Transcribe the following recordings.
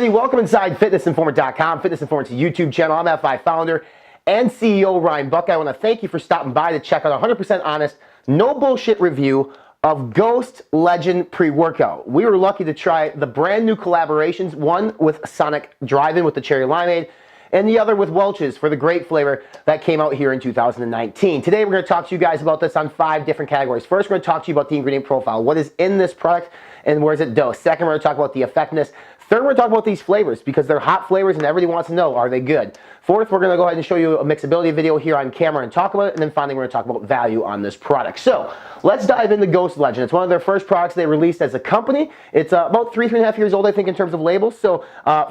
everybody, welcome inside fitnessinformer.com, Fitness Informant's YouTube channel. I'm F5 founder and CEO Ryan Buck. I want to thank you for stopping by to check out a 100% honest, no bullshit review of Ghost Legend pre-workout. We were lucky to try the brand new collaborations, one with Sonic Drive-In with the Cherry Limeade, and the other with Welch's for the Grape flavor that came out here in 2019. Today we're going to talk to you guys about this on 5 different categories. First, we're going to talk to you about the ingredient profile, what is in this product and where is it dosed. Second, we're going to talk about the effectiveness. Third, we're going to talk about these flavors because they're hot flavors and everybody wants to know, are they good? Fourth, we're going to go ahead and show you a mixability video here on camera and talk about it. And then finally, we're going to talk about value on this product. So let's dive into Ghost Legend. It's one of their first products they released as a company. It's about 3.5 years old, I think, in terms of labels. So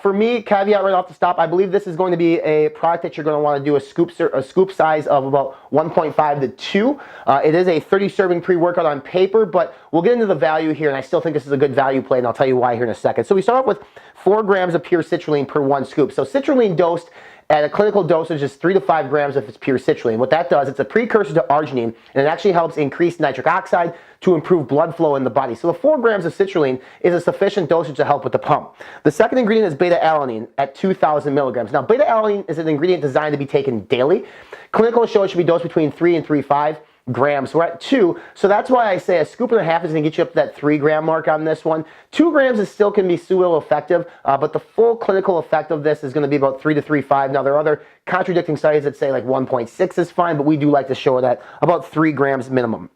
for me, caveat right off the top, I believe this is going to be a product that you're going to want to do a scoop size of about 1.5 to 2. It is a 30 serving pre-workout on paper, but we'll get into the value here, and I still think this is a good value play, and I'll tell you why here in a second. So we start off with 4 grams of pure citrulline per 1 scoop. So citrulline dosed at a clinical dosage is 3 to 5 grams if it's pure citrulline. What that does, it's a precursor to arginine, and it actually helps increase nitric oxide to improve blood flow in the body. So the 4 grams of citrulline is a sufficient dosage to help with the pump. The second ingredient is beta-alanine at 2,000 milligrams. Now, beta-alanine is an ingredient designed to be taken daily. Clinical show it should be dosed between 3 and 3.5 grams. We're at 2, so that's why I say a scoop and a half is going to get you up to that 3 gram mark on this one. 2 grams is still can be pseudo effective, but the full clinical effect of this is going to be about 3 to 3.5. Now there are other contradicting studies that say like 1.6 is fine, but we do like to show that about 3 grams minimum.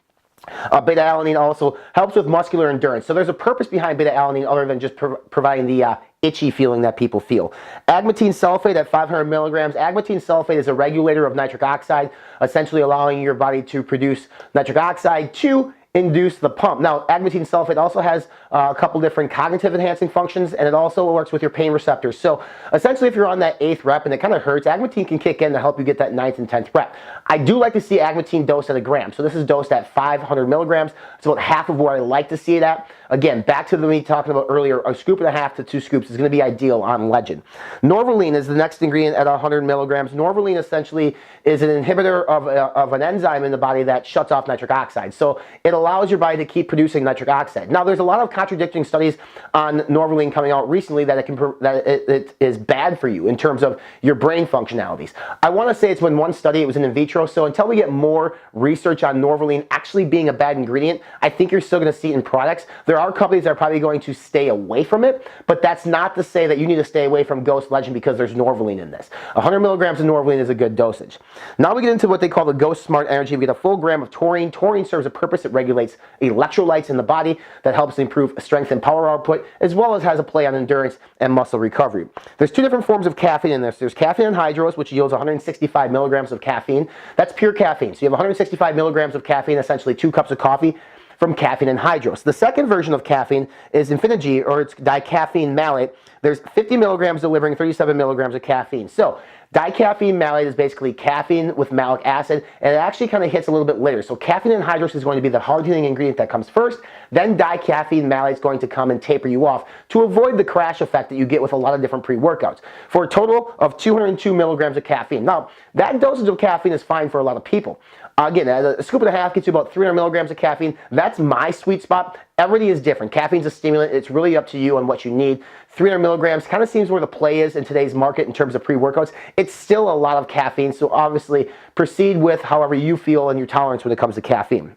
Beta-alanine also helps with muscular endurance. So there's a purpose behind beta-alanine other than just providing the itchy feeling that people feel. Agmatine sulfate at 500 milligrams. Agmatine sulfate is a regulator of nitric oxide, essentially allowing your body to produce nitric oxide to induce the pump. Now, agmatine sulfate also has a couple different cognitive enhancing functions, and it also works with your pain receptors. So essentially, if you're on that 8th rep and it kind of hurts, agmatine can kick in to help you get that 9th and 10th rep. I do like to see agmatine dosed at 1 gram. So this is dosed at 500 milligrams. It's about half of where I like to see it at. Again, back to me talking about earlier, a scoop and a half to 2 scoops is going to be ideal on Legend. Norvaline is the next ingredient at 100 milligrams. Norvaline essentially is an inhibitor of an enzyme in the body that shuts off nitric oxide. So it allows your body to keep producing nitric oxide. Now, there's a lot of contradicting studies on Norvaline coming out recently that it is bad for you in terms of your brain functionalities. I want to say it's when one study, it was in vitro, so until we get more research on Norvaline actually being a bad ingredient, I think you're still going to see it in products. There are companies that are probably going to stay away from it, but that's not to say that you need to stay away from Ghost Legend because there's Norvaline in this. 100 milligrams of Norvaline is a good dosage. Now we get into what they call the Ghost Smart Energy. We get a full gram of taurine. Taurine serves a purpose. It regulates electrolytes in the body that helps improve strength and power output, as well as has a play on endurance and muscle recovery. There's 2 different forms of caffeine in this. There's caffeine anhydrous, which yields 165 milligrams of caffeine. That's pure caffeine. So you have 165 milligrams of caffeine, essentially 2 cups of coffee from caffeine anhydrous. The second version of caffeine is Infinity, or it's dicaffeine malate. There's 50 milligrams delivering 37 milligrams of caffeine. So dicaffeine malate is basically caffeine with malic acid, and it actually kind of hits a little bit later. So caffeine anhydrous is going to be the hard-hitting ingredient that comes first, then dicaffeine malate is going to come and taper you off to avoid the crash effect that you get with a lot of different pre-workouts, for a total of 202 milligrams of caffeine. Now, that dosage of caffeine is fine for a lot of people. Again, a scoop and a half gets you about 300 milligrams of caffeine. That's my sweet spot. Everybody is different. Caffeine's a stimulant. It's really up to you on what you need. 300 milligrams kind of seems where the play is in today's market in terms of pre-workouts. It's still a lot of caffeine, so obviously proceed with however you feel and your tolerance when it comes to caffeine.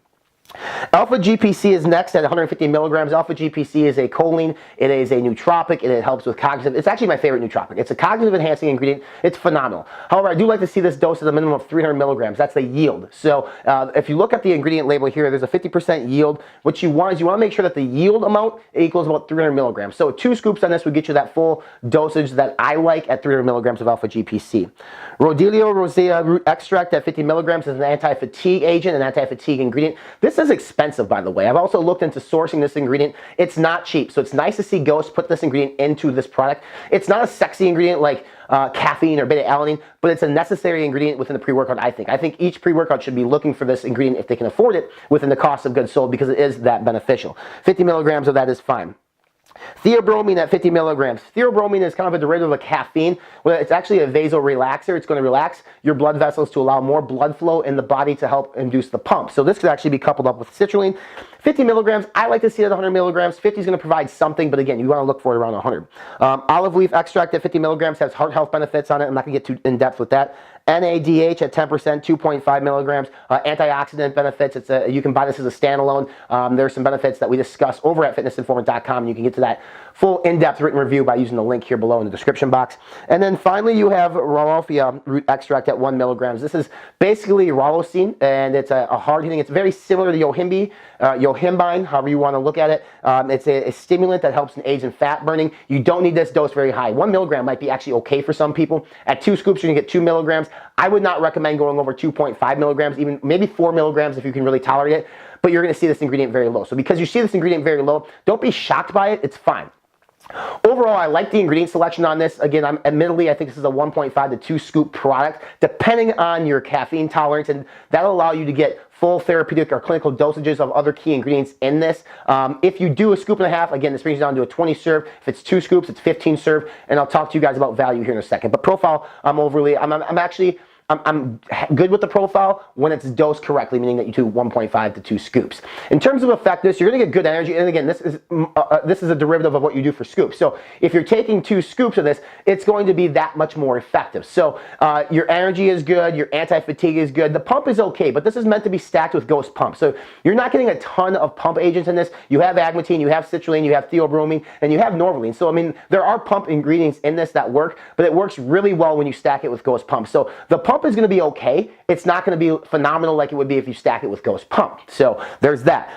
Alpha GPC is next at 150 milligrams. Alpha GPC is a choline. It is a nootropic, and it helps with cognitive. It's actually my favorite nootropic. It's a cognitive enhancing ingredient. It's phenomenal. However, I do like to see this dose at a minimum of 300 milligrams. That's the yield. So if you look at the ingredient label here, there's a 50% yield. What you want is you want to make sure that the yield amount equals about 300 milligrams. So 2 scoops on this would get you that full dosage that I like at 300 milligrams of alpha GPC. Rhodiola rosea root extract at 50 milligrams is an anti-fatigue agent, an anti-fatigue ingredient. This is expensive, by the way. I've also looked into sourcing this ingredient. It's not cheap, so it's nice to see Ghost put this ingredient into this product. It's not a sexy ingredient like caffeine or beta-alanine, but it's a necessary ingredient within the pre-workout, I think. I think each pre-workout should be looking for this ingredient if they can afford it within the cost of goods sold because it is that beneficial. 50 milligrams of that is fine. Theobromine at 50 milligrams. Theobromine is kind of a derivative of caffeine. Well, it's actually a vasorelaxer. It's going to relax your blood vessels to allow more blood flow in the body to help induce the pump. So this could actually be coupled up with citrulline. 50 milligrams, I like to see it at 100 milligrams. 50 is going to provide something, but again, you want to look for it around 100. Olive leaf extract at 50 milligrams has heart health benefits on it. I'm not going to get too in depth with that. NADH at 10%, 2.5 milligrams. Antioxidant benefits. You can buy this as a standalone. There's some benefits that we discuss over at fitnessinformant.com, and you can get to that full in-depth written review by using the link here below in the description box. And then finally, you have Rauwolfia root extract at 1 milligrams. This is basically rauwolfine, and it's a hard-hitting. It's very similar to yohimbine, however you want to look at it. It's a stimulant that helps in aids in fat burning. You don't need this dose very high. 1 milligram might be actually okay for some people. At 2 scoops, you're going to get 2 milligrams. I would not recommend going over 2.5 milligrams, even maybe 4 milligrams if you can really tolerate it, but you're going to see this ingredient very low. So because you see this ingredient very low, don't be shocked by it. It's fine. Overall, I like the ingredient selection on this. Again, admittedly, I think this is a 1.5 to 2 scoop product, depending on your caffeine tolerance, and that'll allow you to get full therapeutic or clinical dosages of other key ingredients in this. If you do a scoop and a half, again, this brings you down to a 20 serve. If it's 2 scoops, it's 15 serve, and I'll talk to you guys about value here in a second. But profile, I'm good with the profile when it's dosed correctly, meaning that you do 1.5 to 2 scoops. In terms of effectiveness, you're going to get good energy. And again, this is a derivative of what you do for scoops. So if you're taking 2 scoops of this, it's going to be that much more effective. So your energy is good, your anti-fatigue is good. The pump is okay, but this is meant to be stacked with Ghost Pump. So you're not getting a ton of pump agents in this. You have agmatine, you have citrulline, you have theobromine, and you have norvaline. So I mean, there are pump ingredients in this that work, but it works really well when you stack it with Ghost Pump. So the pump is going to be okay. It's not going to be phenomenal like it would be if you stack it with Ghost Pump. So there's that.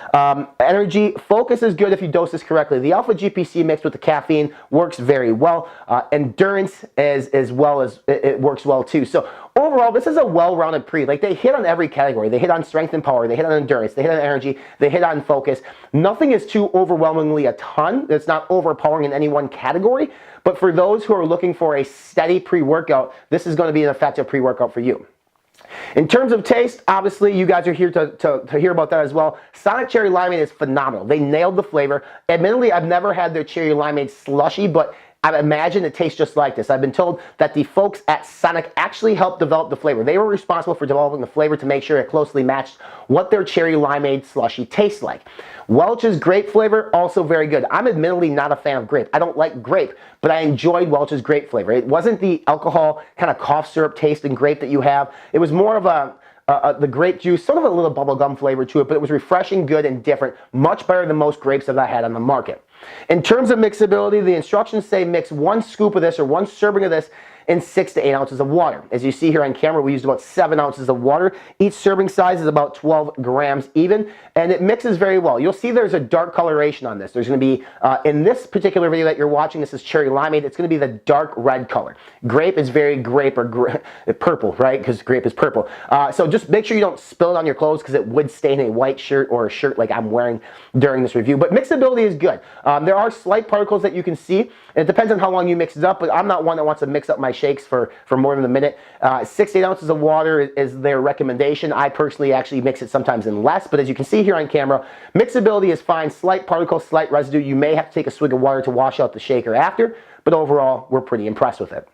Energy focus is good if you dose this correctly. The alpha GPC mixed with the caffeine works very well. Endurance as well as it works well too. So overall, this is a well-rounded pre. Like, they hit on every category. They hit on strength and power. They hit on endurance. They hit on energy. They hit on focus. Nothing is too overwhelmingly a ton. It's not overpowering in any one category. But for those who are looking for a steady pre-workout, this is going to be an effective pre-workout for you. In terms of taste, obviously, you guys are here to hear about that as well. Sonic Cherry Limeade is phenomenal. They nailed the flavor. Admittedly, I've never had their Cherry Limeade slushy, but I imagine it tastes just like this. I've been told that the folks at Sonic actually helped develop the flavor. They were responsible for developing the flavor to make sure it closely matched what their Cherry Limeade slushy tastes like. Welch's grape flavor, also very good. I'm admittedly not a fan of grape. I don't like grape, but I enjoyed Welch's grape flavor. It wasn't the alcohol kind of cough syrup taste in grape that you have. It was more of the grape juice, sort of a little bubblegum flavor to it, but it was refreshing, good, and different. Much better than most grapes that I had on the market. In terms of mixability, the instructions say mix 1 scoop of this or 1 serving of this in 6 to 8 ounces of water. As you see here on camera, we used about 7 ounces of water. Each serving size is about 12 grams even, and it mixes very well. You'll see there's a dark coloration on this. There's going to be, in this particular video that you're watching, this is Cherry Limeade, it's going to be the dark red color. Grape is very grape or purple, right? Because grape is purple. So just make sure you don't spill it on your clothes, because it would stain a white shirt or a shirt like I'm wearing during this review. But mixability is good. There are slight particles that you can see, and it depends on how long you mix it up, but I'm not one that wants to mix up my shakes for more than a minute. 6 to 8 ounces of water is their recommendation. I personally actually mix it sometimes in less, but as you can see here on camera, mixability is fine. Slight particles, slight residue. You may have to take a swig of water to wash out the shaker after, but overall, we're pretty impressed with it.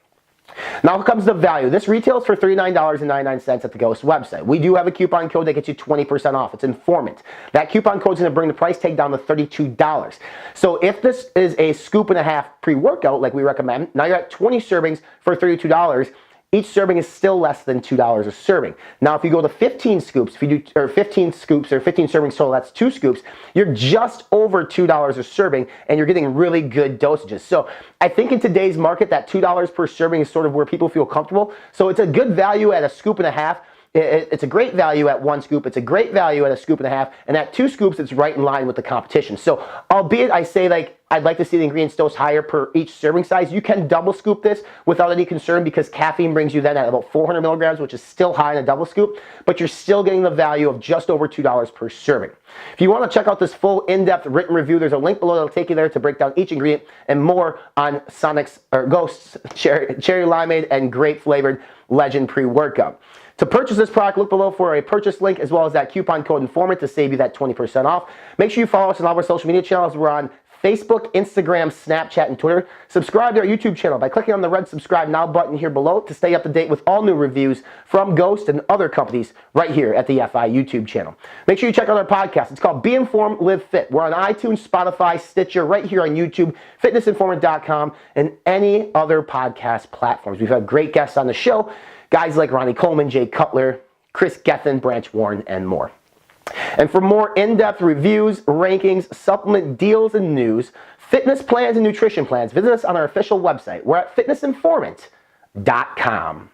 Now comes the value. This retails for $39.99 at the Ghost website. We do have a coupon code that gets you 20% off. It's Informant. That coupon code is going to bring the price tag down to $32. So if this is a scoop and a half pre-workout like we recommend, now you're at 20 servings for $32. Each serving is still less than $2 a serving. Now, if you go to 15 scoops, if you do, or 15 scoops or 15 servings total, that's 2 scoops, you're just over $2 a serving, and you're getting really good dosages. So I think in today's market, that $2 per serving is sort of where people feel comfortable. So it's a good value at a scoop and a half. It's a great value at 1 scoop. It's a great value at a scoop and a half. And at 2 scoops, it's right in line with the competition. So albeit I say, like, I'd like to see the ingredients dosed higher per each serving size, you can double scoop this without any concern, because caffeine brings you then at about 400 milligrams, which is still high in a double scoop, but you're still getting the value of just over $2 per serving. If you want to check out this full in-depth written review, there's a link below that'll take you there to break down each ingredient and more on Sonic's or Ghost's Cherry Limeade and grape flavored Legend pre-workout. To purchase this product, look below for a purchase link as well as that coupon code Informant to save you that 20% off. Make sure you follow us on all of our social media channels. We're on Facebook, Instagram, Snapchat, and Twitter. Subscribe to our YouTube channel by clicking on the red subscribe now button here below to stay up to date with all new reviews from Ghost and other companies right here at the FI YouTube channel. Make sure you check out our podcast. It's called Be Informed, Live Fit. We're on iTunes, Spotify, Stitcher, right here on YouTube, fitnessinformant.com, and any other podcast platforms. We've had great guests on the show, guys like Ronnie Coleman, Jay Cutler, Chris Gethin, Branch Warren, and more. And for more in-depth reviews, rankings, supplement deals, and news, fitness plans and nutrition plans, visit us on our official website. We're at fitnessinformant.com.